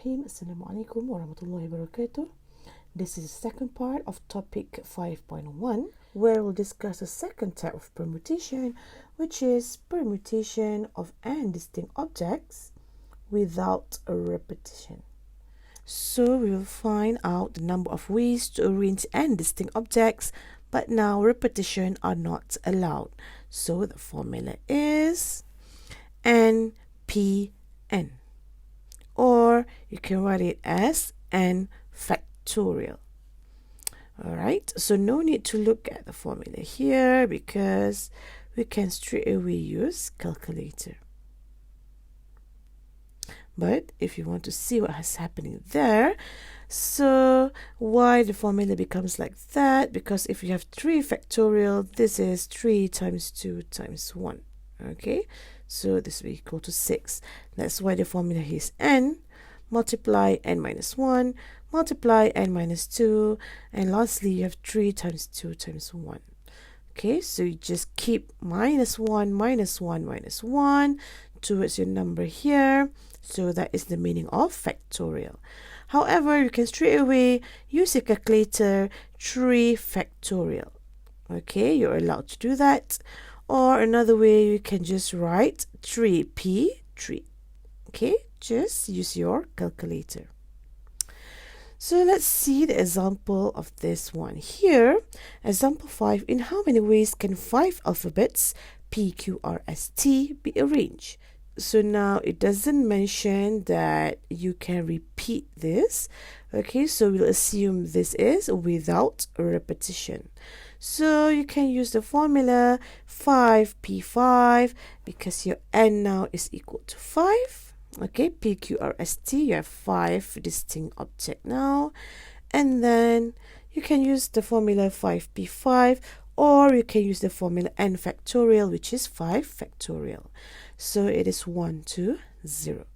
Bismillahirrahmanirrahim. Assalamu alaikum warahmatullahi wabarakatuh. This is the second part of topic 5.1, where we'll discuss the second type of permutation, which is permutation of n distinct objects without a repetition. So we will find out the number of ways to arrange n distinct objects, but now repetition are not allowed. So the formula is NPN. Or you can write it as n factorial. Alright, so no need to look at the formula here because we can straight away use calculator. But if you want to see what is happening there, so why the formula becomes like that? Because if you have 3 factorial, this is 3 times 2 times 1. Okay, so this will be equal to 6. That's why the formula is n multiply n minus 1 multiply n minus 2, and lastly you have 3 times 2 times 1. Okay, so you just keep minus 1 minus 1 minus 1 towards your number here. So that is the meaning of factorial. However, you can straight away use a calculator 3 factorial. Okay, you're allowed to do that. Or another way, you can just write 3p3. Okay, just use your calculator. So let's see the example of this one here. Example 5. In how many ways can 5 alphabets P, Q, R, S, T be arranged? So now it doesn't mention that you can repeat this. Okay, so we'll assume this is without repetition. So you can use the formula 5p5 because your n now is equal to 5. Okay, P, Q, R, S, T, you have 5 distinct objects now. And then you can use the formula 5p5, or you can use the formula n factorial, which is 5 factorial. So it is 1 to 0.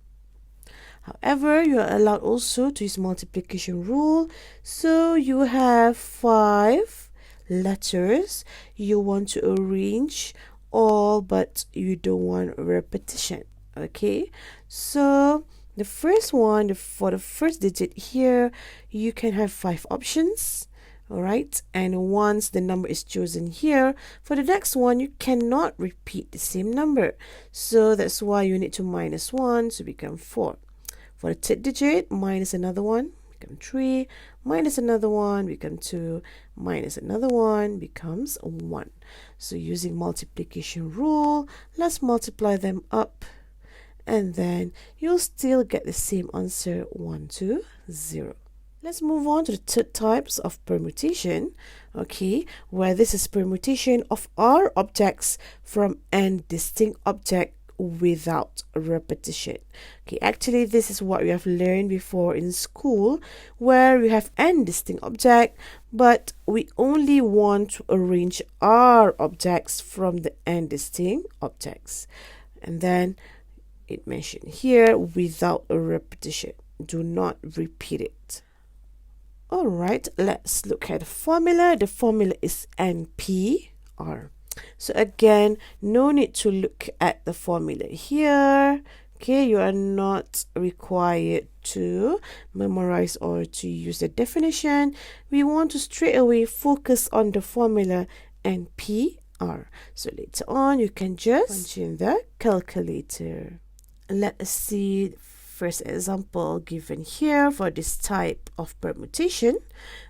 However, you are allowed also to use multiplication rule. So you have 5 letters. You want to arrange all, but you don't want repetition. Okay, so the first one, for the first digit here, you can have 5 options. All right, and once the number is chosen here, for the next one you cannot repeat the same number, so that's why you need to minus 1 to become 4. For the third digit, minus another one, become 3, minus another one, become 2, minus another one becomes 1. So using multiplication rule, let's multiply them up, and then you'll still get the same answer, 1 to 0. Let's move on to the third types of permutation, okay, where this is permutation of R objects from n distinct object without repetition. Okay, actually this is what we have learned before in school, where we have n distinct object, but we only want to arrange R objects from the n distinct objects. And then it mentioned here without a repetition. Do not repeat it. Alright, let's look at the formula. The formula is NPR. So again, no need to look at the formula here. Okay, you are not required to memorize or to use the definition. We want to straight away focus on the formula NPR. So later on, you can just punch in the calculator. Let us see first example given here for this type of permutation.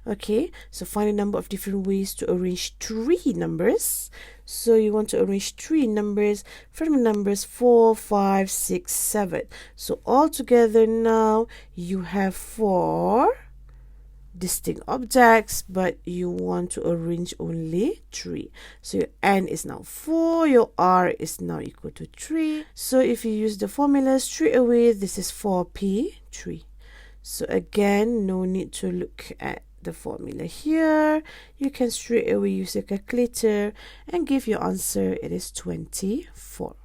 Okay, so find a number of different ways to arrange 3 numbers. So you want to arrange 3 numbers from numbers 4, 5, 6, 7. So altogether now you have 4 distinct objects, but you want to arrange only 3. So your n is now 4, your r is now equal to 3. So if you use the formula straight away, this is 4p3. So again, no need to look at the formula here. You can straight away use a calculator and give your answer. It is 24.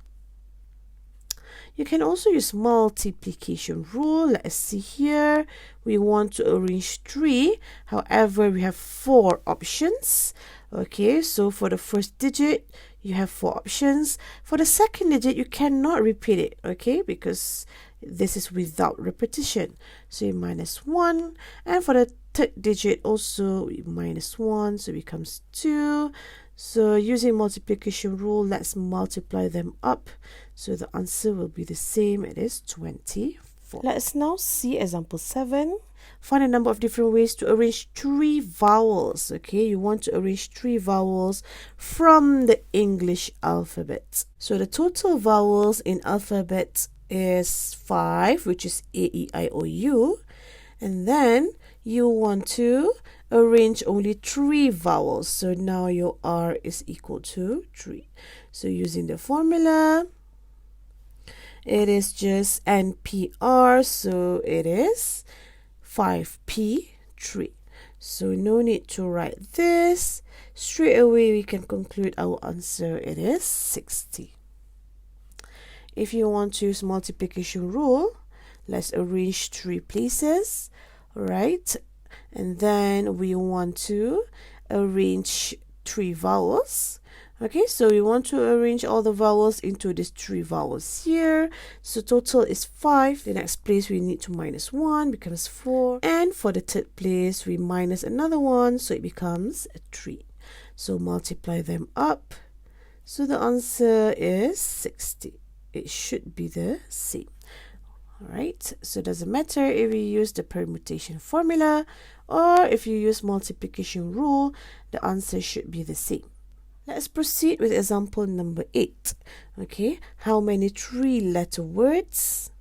You can also use multiplication rule. Let's see here. We want to arrange 3. However, we have 4 options. Okay, so for the first digit, you have 4 options. For the second digit, you cannot repeat it. Okay, because this is without repetition. So you minus 1. And for the third digit also, we minus 1. So it becomes 2. So using multiplication rule, let's multiply them up. So the answer will be the same. It is 24. Let's now see example 7. Find a number of different ways to arrange 3 vowels. Okay, you want to arrange 3 vowels from the English alphabet. So the total vowels in alphabet is 5, which is A, E, I, O, U. And then you want to arrange only 3 vowels. So now your R is equal to 3. So using the formula, it is just NPR. So it is 5P3. So no need to write this. Straight away we can conclude our answer. It is 60. If you want to use multiplication rule, let's arrange 3 places, right? And then we want to arrange 3 vowels. Okay, so we want to arrange all the vowels into these 3 vowels here. So total is 5. The next place we need to minus 1, becomes 4. And for the third place, we minus another 1, so it becomes 3. So multiply them up. So the answer is 60. It should be the same. Alright, so it doesn't matter if you use the permutation formula or if you use multiplication rule, the answer should be the same. Let's proceed with example number 8. Okay, how many 3-letter words,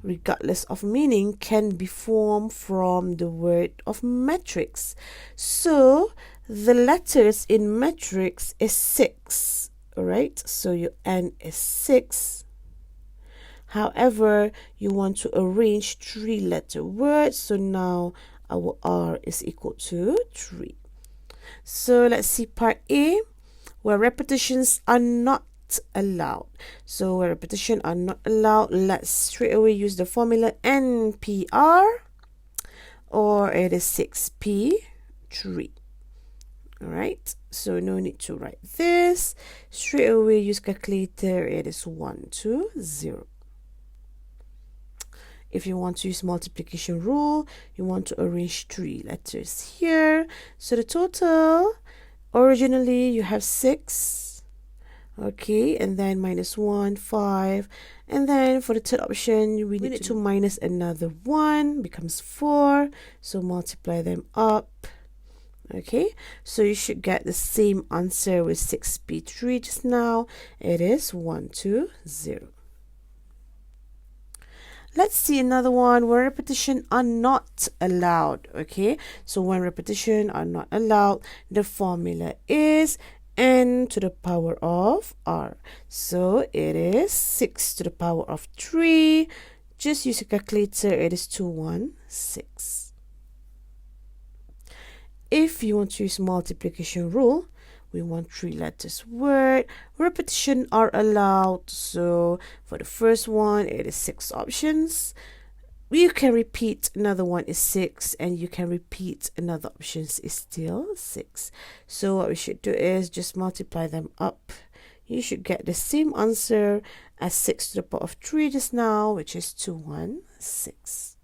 regardless of meaning, can be formed from the word of matrix? So the letters in matrix is 6. Alright, so your N is 6. However, you want to arrange 3-letter words. So now our R is equal to 3. So let's see part A, where repetitions are not allowed. So where repetition are not allowed, let's straight away use the formula NPR, or it is 6P3. Alright, so no need to write this. Straight away use calculator, it is 120. If you want to use multiplication rule, you want to arrange 3 letters here. So the total, originally you have 6. Okay, and then minus 1, 5. And then for the third option, we need to minus another 1, becomes 4. So multiply them up. Okay, so you should get the same answer with 6P3 just now. It is 120. Let's see another one where repetition are not allowed. Okay, so when repetition are not allowed, the formula is n to the power of r. So it is 6 to the power of 3. Just use a calculator, it is 216. If you want to use multiplication rule, we want 3 letters word. Repetition are allowed. So for the first one, it is 6 options. You can repeat another one is 6, and you can repeat another options is still 6. So what we should do is just multiply them up. You should get the same answer as 6 to the power of 3 just now, which is 216.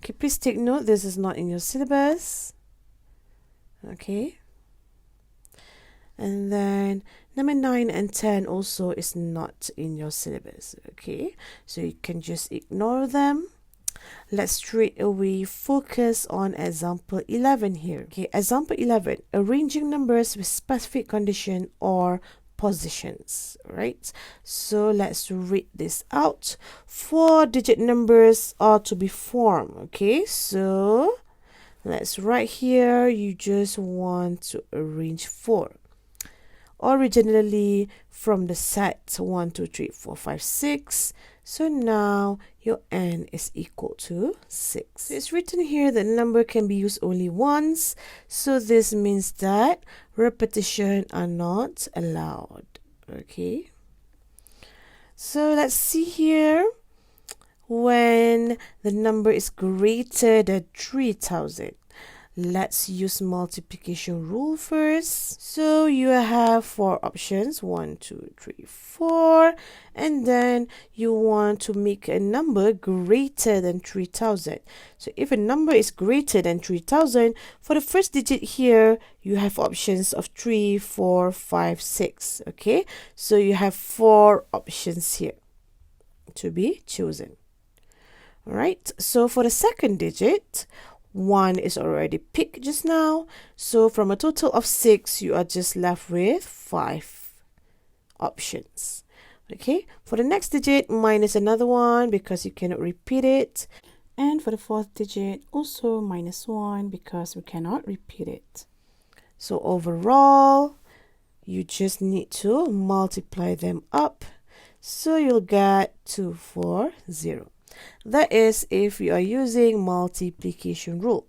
Okay, please take note, this is not in your syllabus. Okay. And then number 9 and 10 also is not in your syllabus. Okay, so you can just ignore them. Let's straight away focus on example 11 here. Okay, example 11, arranging numbers with specific condition or positions. Right, so let's read this out. 4-digit numbers are to be formed. Okay, so let's write here, you just want to arrange 4. Originally from the set 1, 2, 3, 4, 5, 6. So now your n is equal to 6. So it's written here that number can be used only once. So this means that repetition are not allowed. Okay. So let's see here. When the number is greater than 3000. Let's use multiplication rule first. So you have 4 options, 1, 2, 3, 4, and then you want to make a number greater than 3000. So if a number is greater than 3000, for the first digit here, you have options of 3, 4, 5, 6. Okay, so you have 4 options here to be chosen. All right, so for the second digit, 1 is already picked just now. So from a total of 6, you are just left with 5 options. Okay, for the next digit, minus another 1 because you cannot repeat it. And for the fourth digit, also minus 1 because we cannot repeat it. So overall, you just need to multiply them up. So you'll get 240. That is if you are using multiplication rule.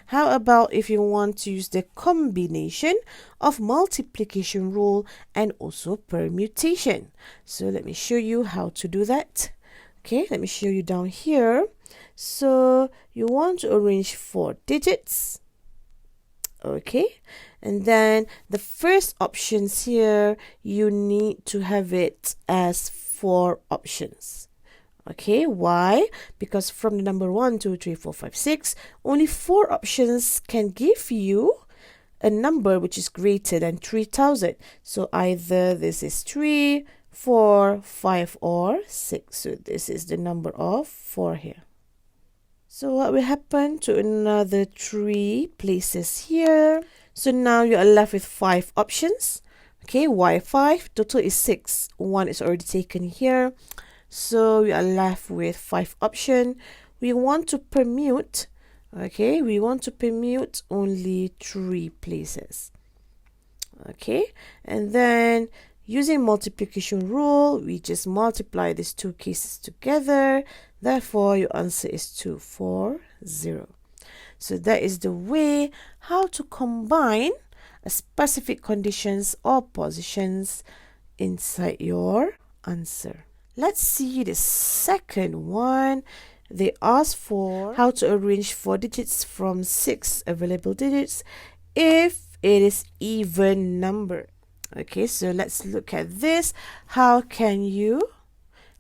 How about if you want to use the combination of multiplication rule and also permutation? So let me show you how to do that. Okay, let me show you down here. So you want to arrange 4 digits. Okay, and then the first options here, you need to have it as 4 options. Okay, why? Because from the number 1, 2, 3, 4, 5, 6, only 4 options can give you a number which is greater than 3000. So either this is 3, 4, 5, or 6. So this is the number of 4 here. So what will happen to another 3 places here? So now you are left with 5 options. Okay, why 5? Total is 6. 1 is already taken here. So we are left with 5 options. We want to permute. Okay, we want to permute only 3 places. Okay, and then using multiplication rule, we just multiply these 2 cases together. Therefore, your answer is 240. So that is the way how to combine a specific conditions or positions inside your answer. Let's see the second one. They ask for how to arrange 4 digits from 6 available digits if it is even number. Okay, so let's look at this. How can you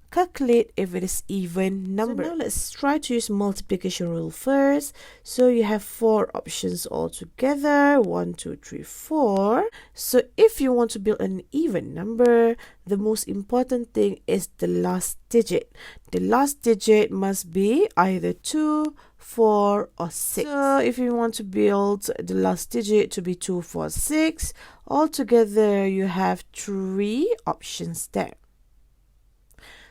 calculate if it is even number? So now let's try to use multiplication rule first. So you have 4 options altogether, 1, 2, 3, 4. So if you want to build an even number, the most important thing is the last digit. The last digit must be either 2, 4, or 6. So if you want to build the last digit to be 2, 4, 6, altogether you have 3 options there.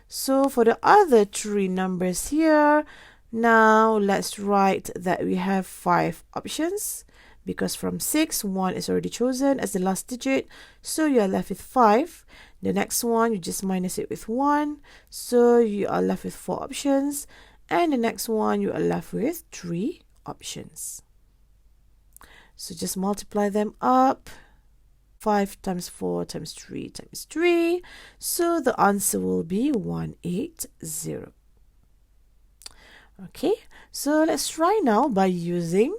So for the other 3 numbers here, now let's write that we have 5 options because from 6, 1 is already chosen as the last digit. So you are left with 5. The next one, you just minus it with 1. So you are left with 4 options. And the next one, you are left with 3 options. So just multiply them up. 5 times 4 times 3 times 3. So the answer will be 180. Okay, so let's try now by using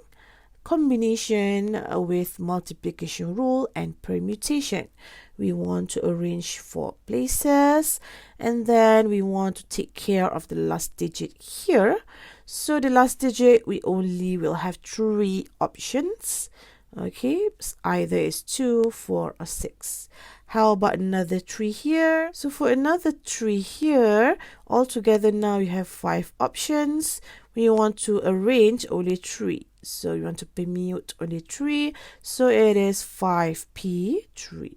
combination with multiplication rule and permutation. We want to arrange 4 places and then we want to take care of the last digit here. So the last digit, we only will have 3 options. Okay, either is 2, 4, or 6. How about another 3 here? So for another 3 here, altogether now you have 5 options. We want to arrange only 3. So you want to permute only 3. So it is 5p3.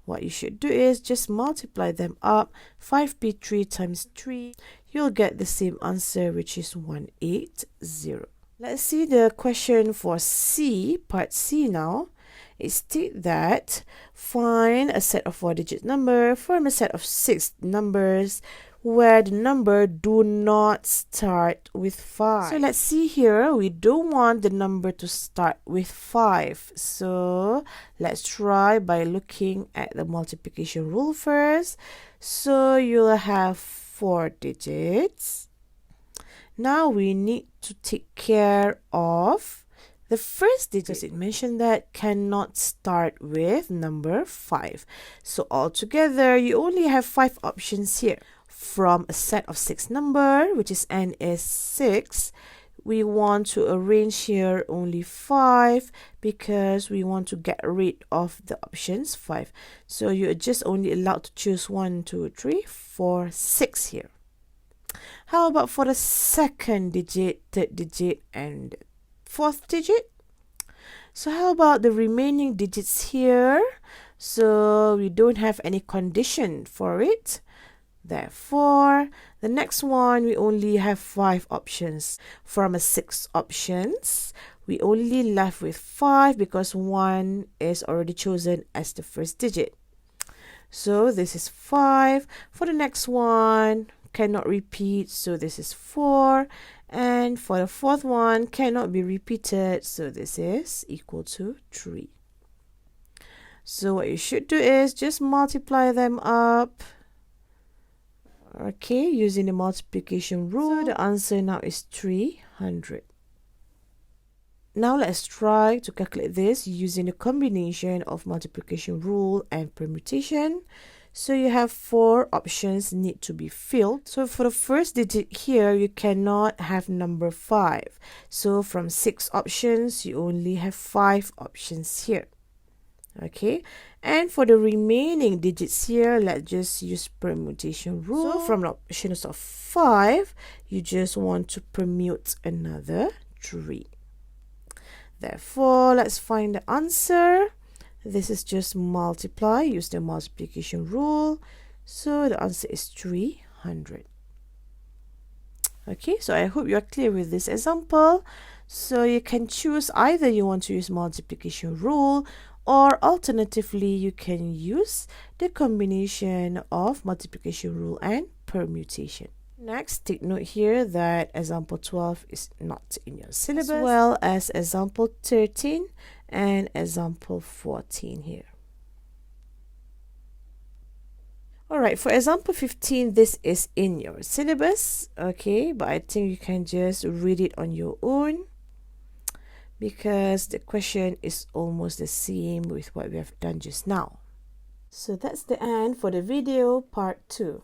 What you should do is just multiply them up. 5p3 times 3. You'll get the same answer, which is 180. Let's see the question for C, part C now. It states that find a set of 4-digit number from a set of 6 numbers where the number do not start with 5. So let's see here, we don't want the number to start with 5. So let's try by looking at the multiplication rule first. So you'll have 4 digits. Now we need to take care of The first digit, it mentioned that cannot start with number 5. So altogether, you only have 5 options here. From a set of 6 number, which is n is 6, we want to arrange here only 5 because we want to get rid of the options 5. So you're just only allowed to choose 1, 2, 3, 4, 6 here. How about for the second digit, third digit, and fourth digit? So how about the remaining digits here? So we don't have any condition for it. Therefore, the next one, we only have 5 options. From a 6 options, we only left with 5 because 1 is already chosen as the first digit. So this is 5. For the next one, cannot repeat, so this is 4. And for the fourth one, cannot be repeated, so this is equal to 3. So what you should do is just multiply them up. Okay, using the multiplication rule, so the answer now is 300. Now let's try to calculate this using the combination of multiplication rule and permutation. So you have 4 options need to be filled. So for the first digit here, you cannot have number 5. So from 6 options, you only have 5 options here. Okay, and for the remaining digits here, let's just use permutation rule. So from the options of 5, you just want to permute another 3. Therefore, let's find the answer. This is just multiply, use the multiplication rule. So the answer is 300. Okay, so I hope you're clear with this example. So you can choose either you want to use multiplication rule, or alternatively, you can use the combination of multiplication rule and permutation. Next, take note here that example 12 is not in your syllabus, as well as example 13 and example 14 here. Alright, for example 15, this is in your syllabus, okay, but I think you can just read it on your own, because the question is almost the same with what we have done just now. So that's the end for the video part 2.